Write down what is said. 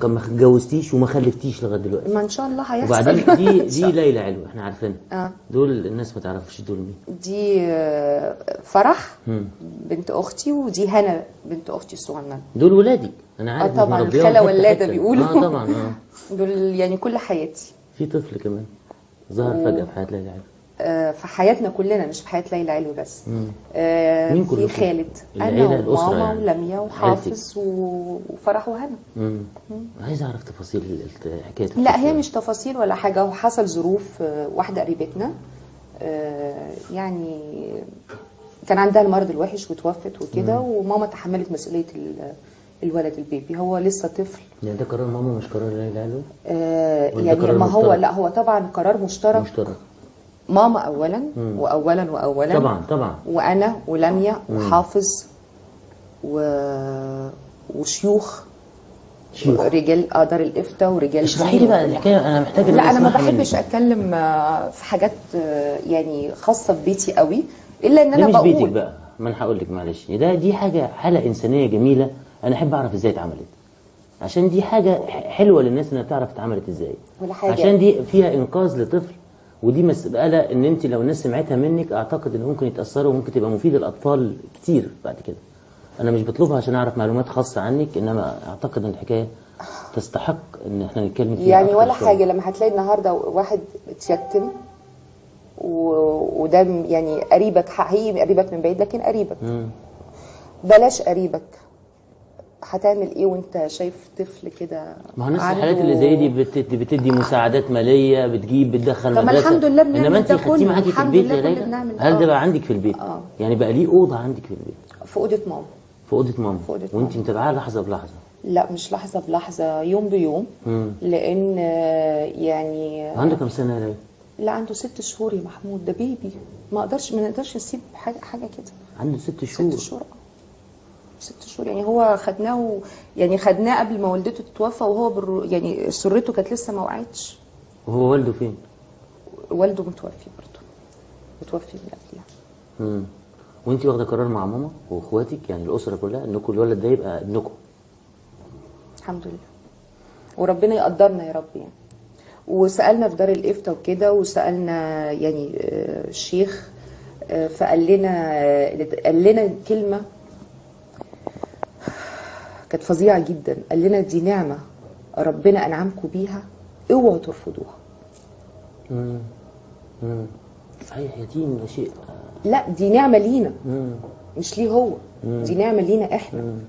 ما اتجوزتيش وما خلفتيش لغايه دلوقتي. ما ان شاء الله هيحصل. وبعدين دي ليلى علو احنا عارفينها. اه دول الناس ما تعرفش دول مين. دي فرح بنت اختي، ودي هنا بنت اختي الصغننه. دول ولادي انا عارف. طبعا الخاله ولاده بيقولوا. طبعا دول يعني كل حياتي. في طفل كمان ظهر فجاه في حياه ليلى علو. في حياتنا كلنا مش في حياه ليلى علو بس. مين في خالد، انا وماما يعني. ولميا وحافظ وفرح وهنا. عايز اعرف تفاصيل حكايه. لا هي مش تفاصيل ولا حاجه، هو حصل ظروف. واحده قريبتنا يعني كان عندها المرض الوحش وتوفت وكده، وماما تحملت مسؤوليه الولد البيبي. هو لسه طفل. يعني ده قرار ماما مش قرار ليلى علو؟ يعني ما هو لا هو طبعا قرار مشترك. ماما اولا واولا طبعا وانا ولميا وحافظ وشيوخ رجال دار الافتاء ورجال. اشرحي لي بقى الحكايه، انا محتاجه. لا انا ما بحبش اتكلم في حاجات يعني خاصه ببيتي قوي، الا ان انا بقول. مش بيتك بقى، ما انا هقول لك معلش. دي حاله انسانيه جميله، انا احب اعرف ازاي اتعملت، عشان دي حاجه حلوه للناس انها تعرف اتعملت ازاي. ولا حاجه، عشان دي فيها انقاذ لطفل، ودي مسألة ان انت لو الناس سمعتها منك اعتقد ان ممكن يتأثروا وممكن تبقى مفيدة للاطفال كتير بعد كده. انا مش بطلبها عشان اعرف معلومات خاصة عنك، انما اعتقد ان الحكاية تستحق ان احنا نتكلم فيها يعني ولا حاجة. لما هتلاقي النهاردة واحد اتيتم وده يعني قريبك، حقيقي قريبك من بعيد لكن قريبك. بلاش قريبك، هتعمل ايه وانت شايف طفل كده؟ ما هو نفس الحالات اللي زي دي بتدي مساعدات ماليه، بتدخل مدرسه. طب الحمد لله بنعمل انما انت خدتيه معاكي في البيت يا ليلى؟ هل ده بقى عندك في البيت؟ يعني بقى ليه اوضه عندك في البيت؟ في اوضه ماما. في اوضه ماما. وانت متابعاها لحظه بلحظه؟ لا مش لحظه بلحظه، يوم بيوم. لان يعني عنده كام سنه يا ليلى؟ لا عنده 6 شهور يا محمود، ده بيبي. ما نقدرش نسيب حاجه كده. عنده 6 شهور؟ 6 شهور 6 شهور يعني. هو خدناه قبل ما والدته تتوفى، وهو يعني سرته كانت لسه ما وقعتش. وهو والده فين؟ والده متوفي برضه، متوفي من قبلها. وانت واخده قرار مع ماما واخواتك يعني الاسره كلها انكم الولد ده يبقى ابنكم؟ الحمد لله، وربنا يقدرنا يا رب يعني. وسالنا في دار الافتاء وكده، وسالنا يعني الشيخ، فقال لنا كلمه كانت فظيعه جدا. قال لنا دي نعمه ربنا انعمكم بيها، اوعوا ترفضوها. صحيح، يتيم ده شيء. لا دي نعمه لينا، مش ليه هو. دي نعمه لينا احنا.